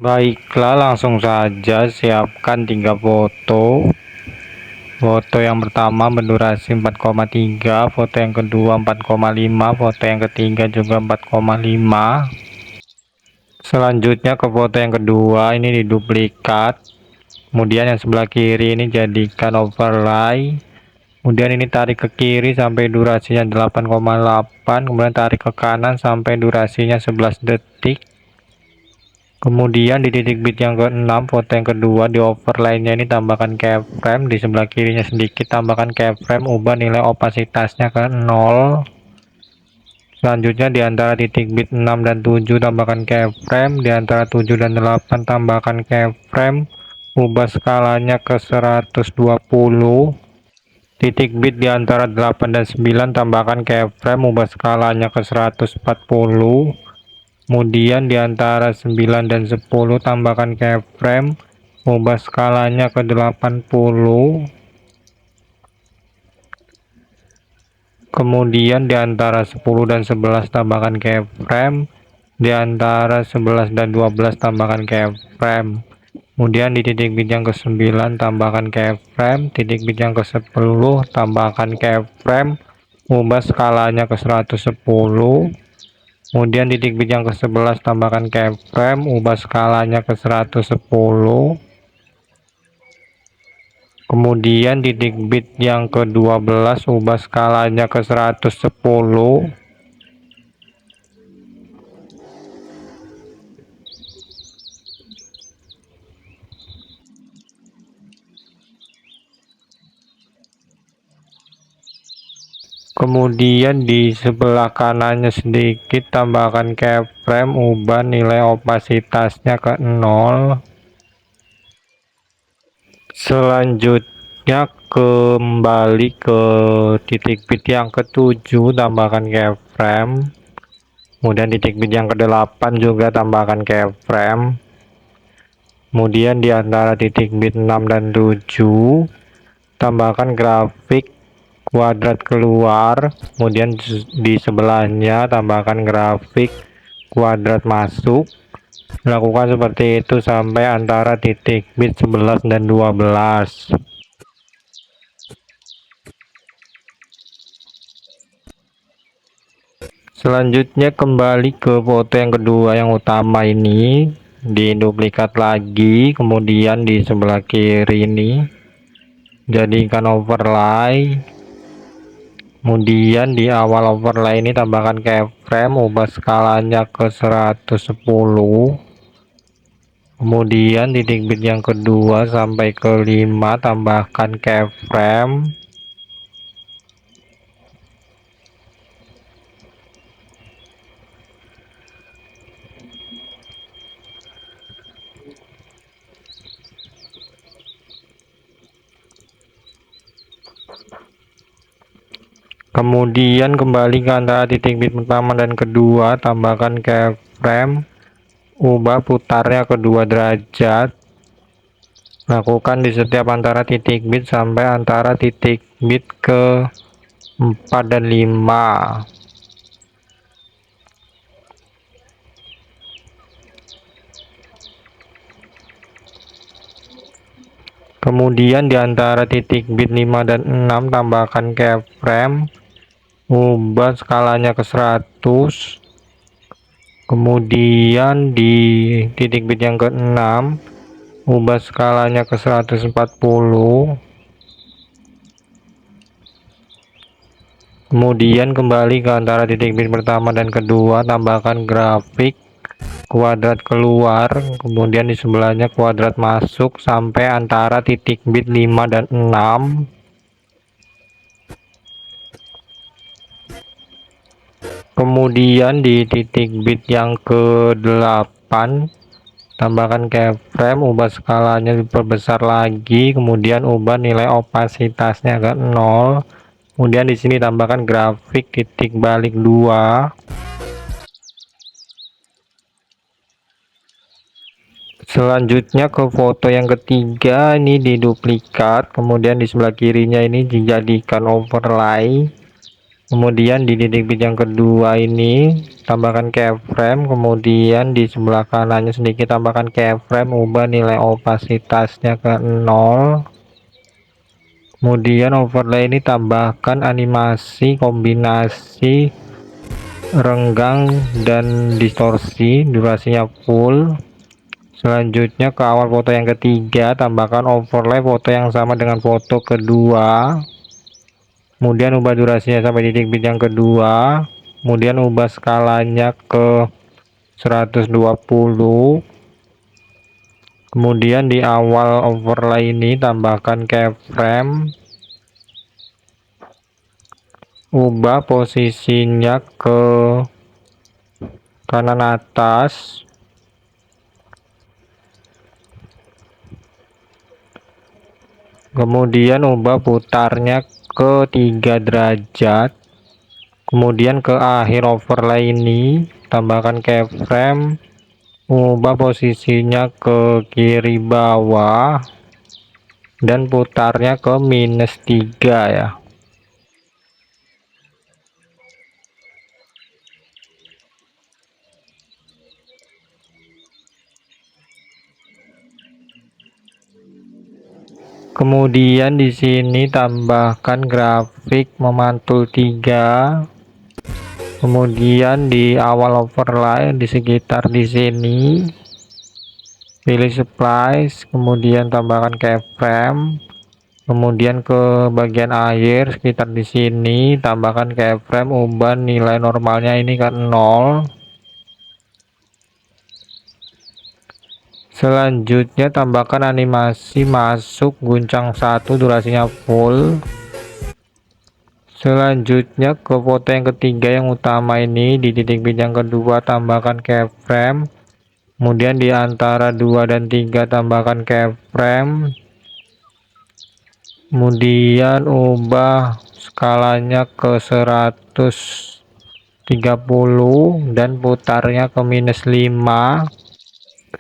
Baiklah, langsung saja siapkan 3 foto. Foto yang pertama berdurasi 4,3, foto yang kedua 4,5, foto yang ketiga juga 4,5. Selanjutnya ke foto yang kedua, ini diduplikat. Kemudian yang sebelah kiri ini jadikan overlay. Kemudian ini tarik ke kiri sampai durasinya 8,8, kemudian tarik ke kanan sampai durasinya 11 detik. Kemudian di titik bit yang ke-6, foto yang kedua, di overlay-nya ini tambahkan keyframe, di sebelah kirinya sedikit tambahkan keyframe, ubah nilai opasitasnya ke 0. Selanjutnya di antara titik bit 6 dan 7 tambahkan keyframe, di antara 7 dan 8 tambahkan keyframe, ubah skalanya ke 120. Titik bit di antara 8 dan 9 tambahkan keyframe, ubah skalanya ke 140. Kemudian di antara 9 dan 10 tambahkan keyframe, ubah skalanya ke 80. Kemudian di antara 10 dan 11 tambahkan keyframe, di antara 11 dan 12 tambahkan keyframe. Kemudian di titik bit yang ke-9 tambahkan keyframe, titik bit yang ke-10 tambahkan keyframe, ubah skalanya ke 110. Kemudian di titik bit yang ke-11 tambahkan keyframe, ubah skalanya ke 110. Kemudian di titik bit yang ke-12 ubah skalanya ke 110. Kemudian di sebelah kanannya sedikit tambahkan keyframe, ubah nilai opasitasnya ke 0. Selanjutnya kembali ke titik bit yang ke-7, tambahkan keyframe. Kemudian titik bit yang ke-8 juga tambahkan keyframe. Kemudian di antara titik bit 6 dan 7 tambahkan grafik kuadrat keluar, kemudian di sebelahnya tambahkan grafik kuadrat masuk. Lakukan seperti itu sampai antara titik bit 11 dan 12. Selanjutnya kembali ke foto yang kedua yang utama ini, diduplikat lagi, kemudian di sebelah kiri ini jadikan overlay. Kemudian di awal overlay ini tambahkan keyframe, ubah skalanya ke 110. Kemudian titik bit yang kedua sampai ke 5 tambahkan keyframe. Kemudian kembali ke antara titik bit pertama dan kedua, tambahkan keyframe, ubah putarnya ke 2 derajat. Lakukan di setiap antara titik bit sampai antara titik bit ke 4 dan 5. Kemudian di antara titik bit 5 dan 6 tambahkan keyframe, ubah skalanya ke 100. Kemudian di titik bit yang ke-6 ubah skalanya ke 140. Kemudian kembali ke antara titik bit pertama dan kedua, tambahkan grafik kuadrat keluar, kemudian di sebelahnya kuadrat masuk sampai antara titik bit 5 dan 6. Kemudian di titik bit yang ke-8 tambahkan keyframe, ubah skalanya diperbesar lagi, kemudian ubah nilai opasitasnya ke 0. Kemudian di sini tambahkan grafik titik balik 2. Selanjutnya ke foto yang ketiga, ini diduplikat, kemudian di sebelah kirinya ini dijadikan overlay. Kemudian di titik bit yang kedua ini tambahkan keyframe, kemudian di sebelah kanannya sedikit tambahkan keyframe, ubah nilai opasitasnya ke 0. Kemudian overlay ini tambahkan animasi kombinasi renggang dan distorsi, durasinya full. Selanjutnya ke awal foto yang ketiga tambahkan overlay foto yang sama dengan foto kedua, kemudian ubah durasinya sampai titik bit yang kedua, kemudian ubah skalanya ke 120. Kemudian di awal overlay ini tambahkan keyframe, ubah posisinya ke kanan atas, kemudian ubah putarnya ke 3 derajat. Kemudian ke akhir overlay ini tambahkan keyframe, ubah posisinya ke kiri bawah dan putarnya ke -3 ya. Kemudian di sini tambahkan grafik memantul 3. Kemudian di awal overlay di sekitar di sini pilih splice, kemudian tambahkan keyframe. Kemudian ke bagian akhir sekitar di sini tambahkan keyframe, ubah nilai normalnya ini ke 0. Selanjutnya tambahkan animasi masuk guncang 1, durasinya full. Selanjutnya ke foto yang ketiga yang utama ini di titik bit yang kedua tambahkan keyframe, kemudian di antara 2 dan 3 tambahkan keyframe, kemudian ubah skalanya ke 130 dan putarnya ke -5.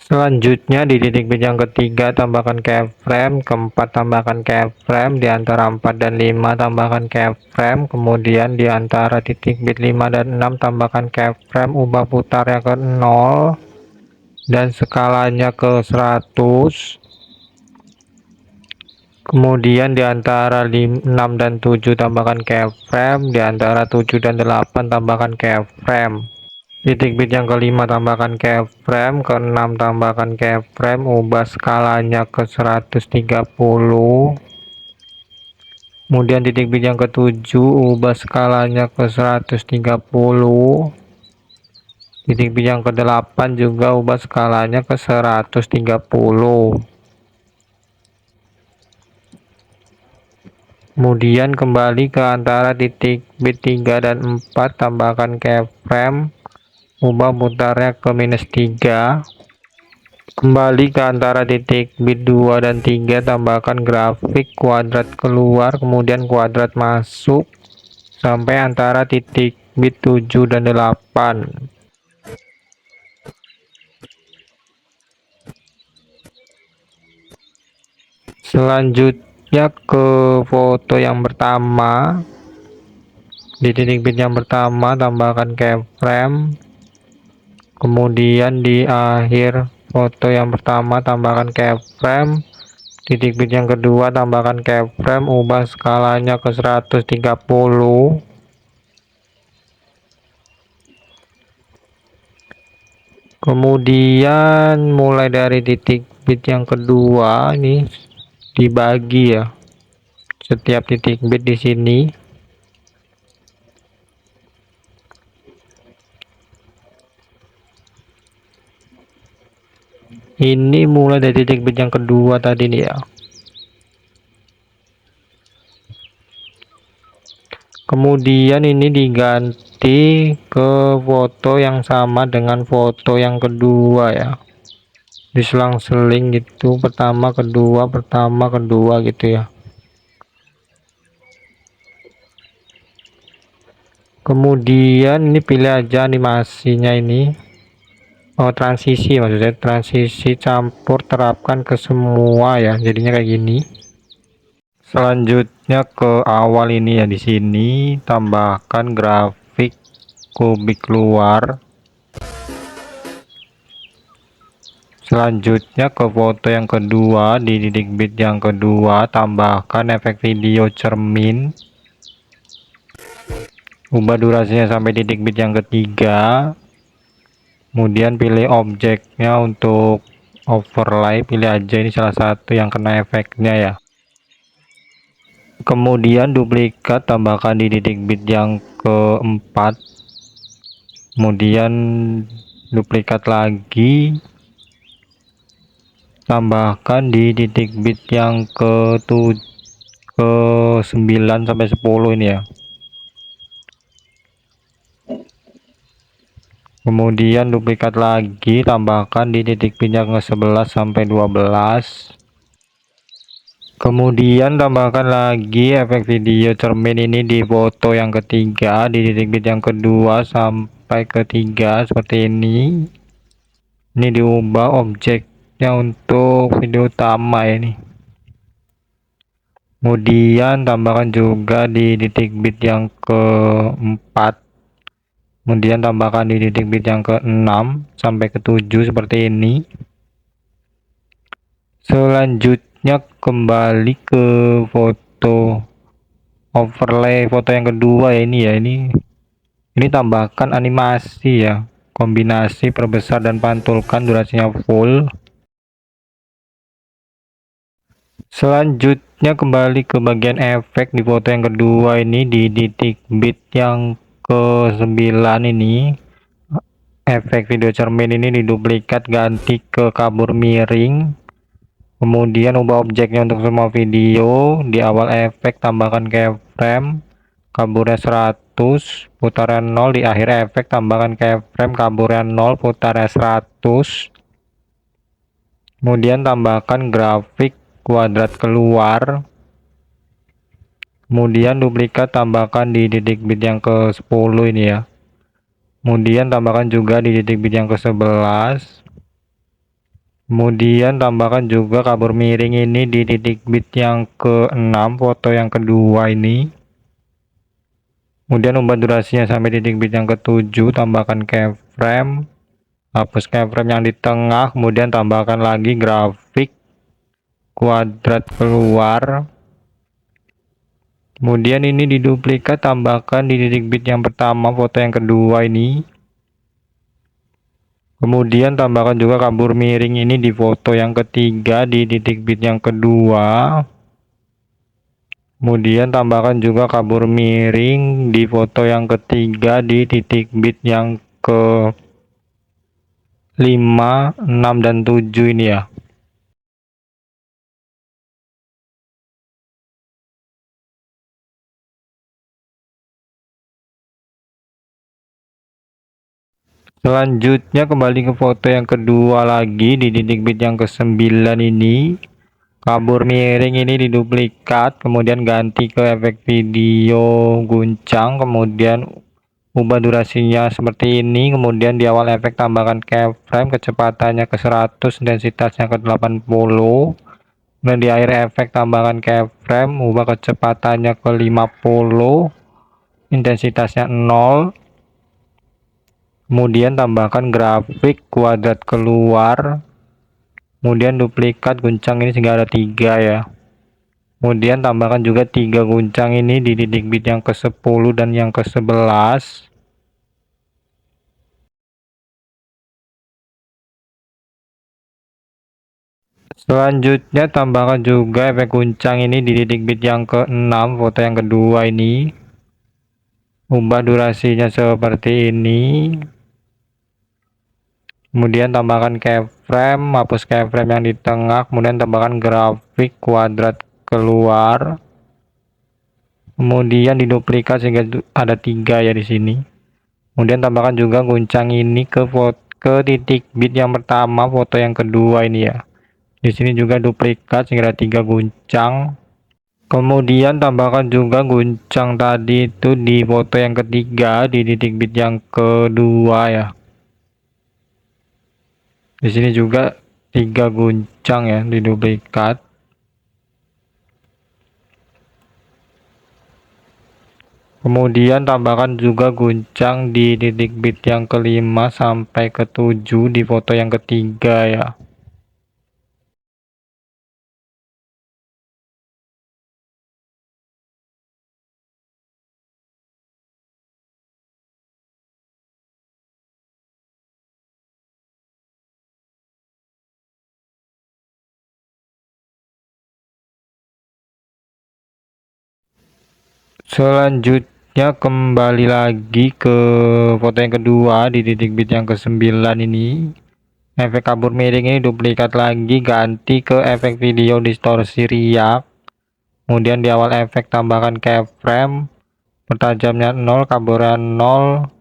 Selanjutnya di titik bit yang ketiga tambahkan keyframe, keempat tambahkan keyframe, di antara 4 dan 5 tambahkan keyframe, kemudian di antara titik bit 5 dan 6 tambahkan keyframe, ubah putarnya ke 0 dan skalanya ke 100. Kemudian di antara 6 dan 7 tambahkan keyframe, di antara 7 dan 8 tambahkan keyframe. Titik bit yang kelima tambahkan keyframe, ke-6 tambahkan keyframe, ubah skalanya ke 130. Kemudian titik bit yang ke-7 ubah skalanya ke 130. Titik bit yang ke-8 juga ubah skalanya ke 130. Kemudian kembali ke antara titik bit 3 dan 4 tambahkan keyframe, ubah putarnya ke -3. Kembali ke antara titik bit 2 dan 3 tambahkan grafik kuadrat keluar kemudian kuadrat masuk sampai antara titik bit 7 dan 8. Selanjutnya ke foto yang pertama, di titik bit yang pertama tambahkan keyframe, kemudian di akhir foto yang pertama tambahkan keyframe, titik bit yang kedua tambahkan keyframe, ubah skalanya ke 130. Kemudian mulai dari titik bit yang kedua ini dibagi ya, setiap titik bit di sini. Ini mulai dari titik bit yang kedua tadi nih ya. Kemudian ini diganti ke foto yang sama dengan foto yang kedua ya. Diselang-seling gitu, pertama kedua gitu ya. Kemudian ini pilih aja animasinya ini. Transisi maksudnya, transisi campur terapkan ke semua ya, jadinya kayak gini. Selanjutnya ke awal ini ya, di sini tambahkan grafik kubik luar. Selanjutnya ke foto yang kedua, di titik bit yang kedua tambahkan efek video cermin. Ubah durasinya sampai titik bit yang ketiga. Kemudian pilih objeknya untuk overlay, pilih aja ini salah satu yang kena efeknya ya. Kemudian duplikat tambahkan di titik bit yang keempat. Kemudian duplikat lagi, tambahkan di titik bit yang ke-9 sampai 10 ini ya. Kemudian duplikat lagi, tambahkan di titik bit yang ke-11 sampai 12. Kemudian tambahkan lagi efek video cermin ini di foto yang ketiga, di titik bit yang kedua sampai ketiga seperti ini. Ini diubah objeknya untuk video utama ini. Kemudian tambahkan juga di titik bit yang keempat. Kemudian tambahkan di titik bit yang ke-6 sampai ke-7 seperti ini. Selanjutnya kembali ke foto overlay foto yang kedua ya, ini ya, ini tambahkan animasi ya, kombinasi perbesar dan pantulkan durasinya full. Selanjutnya kembali ke bagian efek di foto yang kedua ini, di titik bit yang ke-9 ini efek video cermin ini diduplikat, ganti ke kabur miring. Kemudian ubah objeknya untuk semua video. Di awal efek tambahkan keyframe, kaburnya 100, putaran 0. Di akhir efek tambahkan keyframe, kaburnya 0, putaran 100. Kemudian tambahkan grafik kuadrat keluar. Kemudian duplikat, tambahkan di titik bit yang ke-10 ini ya. Kemudian tambahkan juga di titik bit yang ke-11. Kemudian tambahkan juga kabur miring ini di titik bit yang ke-6 foto yang kedua ini. Kemudian ubah durasinya sampai titik bit yang ke-7, tambahkan keyframe, hapus keyframe yang di tengah, kemudian tambahkan lagi grafik kuadrat keluar. Kemudian ini diduplikat, tambahkan di titik bit yang pertama foto yang kedua ini. Kemudian tambahkan juga kabur miring ini di foto yang ketiga, di titik bit yang kedua. Kemudian tambahkan juga kabur miring di foto yang ketiga, di titik bit yang ke-5, 6, dan 7 ini ya. Selanjutnya kembali ke foto yang kedua lagi, di titik bit yang ke-9 ini. Kabur miring ini diduplikat, kemudian ganti ke efek video guncang, kemudian ubah durasinya seperti ini. Kemudian di awal efek tambahkan keyframe, kecepatannya ke 100, densitasnya ke 80. Dan di akhir efek tambahkan keyframe, ubah kecepatannya ke 50, intensitasnya 0. Kemudian tambahkan grafik kuadrat keluar. Kemudian duplikat guncang ini sehingga ada 3 ya. Kemudian tambahkan juga 3 guncang ini di titik bit yang ke-10 dan yang ke-11. Selanjutnya tambahkan juga efek guncang ini di titik bit yang ke-6 foto yang kedua ini. Ubah durasinya seperti ini. Kemudian tambahkan keyframe, hapus keyframe yang di tengah, kemudian tambahkan grafik kuadrat keluar. Kemudian diduplikat sehingga ada 3 ya di sini. Kemudian tambahkan juga guncang ini ke titik bit yang pertama foto yang kedua ini ya. Di sini juga duplikat sehingga ada 3 guncang. Kemudian tambahkan juga guncang tadi itu di foto yang ketiga, di titik bit yang kedua ya. Di sini juga 3 guncang ya, diduplikat. Kemudian tambahkan juga guncang di titik bit yang kelima sampai ke-7 di foto yang ketiga ya. Selanjutnya kembali lagi ke foto yang kedua di titik bit yang ke-9 ini. Efek kabur miring ini duplikat lagi, ganti ke efek video distorsi riak. Kemudian di awal efek tambahkan keyframe, pertajamnya 0, kaburan 0,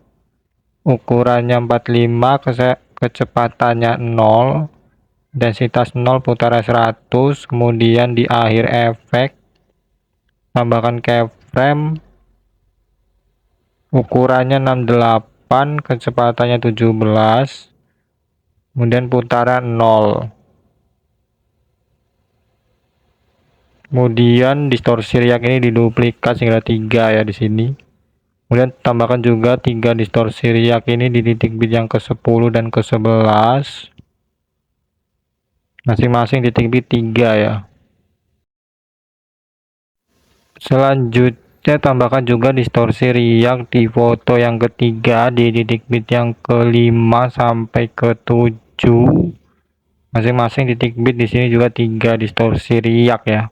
ukurannya 45, kecepatannya 0, densitas 0, putaran 100. Kemudian di akhir efek tambahkan keyframe, ukurannya 68, kecepatannya 17, kemudian putaran 0. Kemudian distorsi riak ini diduplikat sehingga 3 ya di sini. Kemudian tambahkan juga 3 distorsi riak ini di titik bit yang ke-10 dan ke-11. Masing-masing titik bit 3 ya. Selanjutnya tambahkan juga distorsi riak di foto yang ketiga di titik bit yang ke-5 sampai ke-7. Masing-masing titik bit di sini juga 3 distorsi riak ya.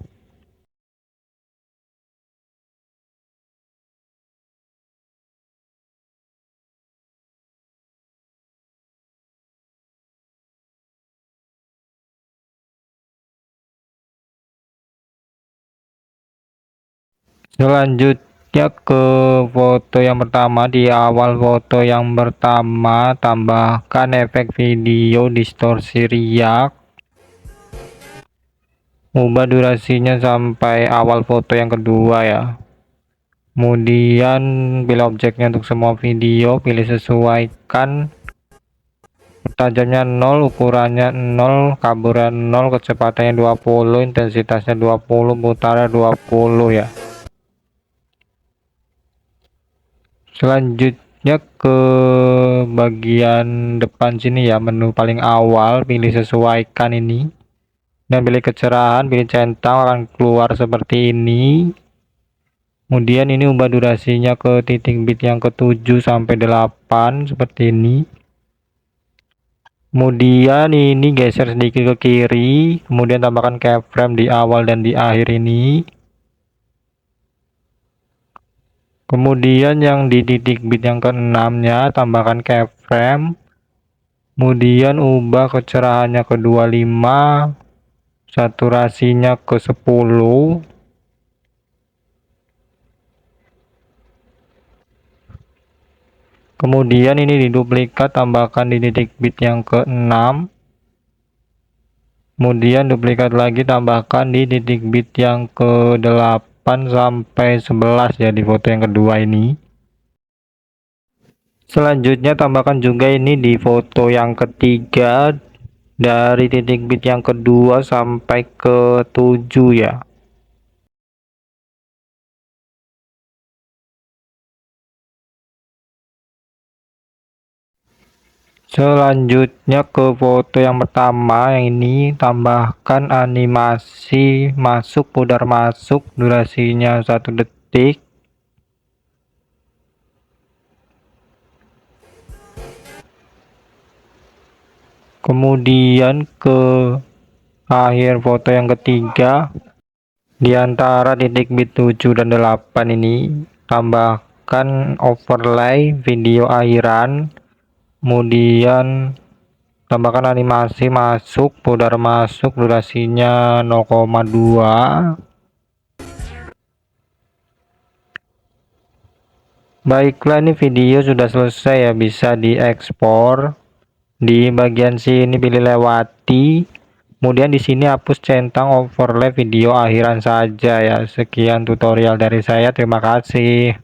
Selanjutnya ke foto yang pertama, di awal foto yang pertama tambahkan efek video distorsi riak, ubah durasinya sampai awal foto yang kedua ya. Kemudian pilih objeknya untuk semua video, pilih sesuaikan, tajamnya 0, ukurannya 0, kaburan 0, kecepatannya 20, intensitasnya 20, putaran 20 ya. Selanjutnya ke bagian depan sini ya, menu paling awal, pilih sesuaikan ini dan pilih kecerahan, pilih centang, akan keluar seperti ini. Kemudian ini ubah durasinya ke titik bit yang ke-7 sampai 8 seperti ini. Kemudian ini geser sedikit ke kiri, kemudian tambahkan keyframe di awal dan di akhir ini. Kemudian yang di titik bit yang ke-6 nya tambahkan keyframe, kemudian ubah kecerahannya ke 25, saturasinya ke 10, kemudian ini diduplikat, tambahkan di titik bit yang ke-6, kemudian duplikat lagi, tambahkan di titik bit yang ke-8 sampai 11 ya di foto yang kedua ini. Selanjutnya tambahkan juga ini di foto yang ketiga dari titik bit yang kedua sampai ke-7 ya. Selanjutnya ke foto yang pertama, yang ini tambahkan animasi masuk, pudar masuk, durasinya 1 detik. Kemudian ke akhir foto yang ketiga, di antara titik bit 7 dan 8 ini tambahkan overlay video airan, kemudian tambahkan animasi masuk, pudar masuk, durasinya 0,2. Baiklah, ini video sudah selesai ya, bisa diekspor. Di bagian sini pilih lewati, kemudian di sini hapus centang overlay video akhiran saja ya. Sekian tutorial dari saya, terima kasih.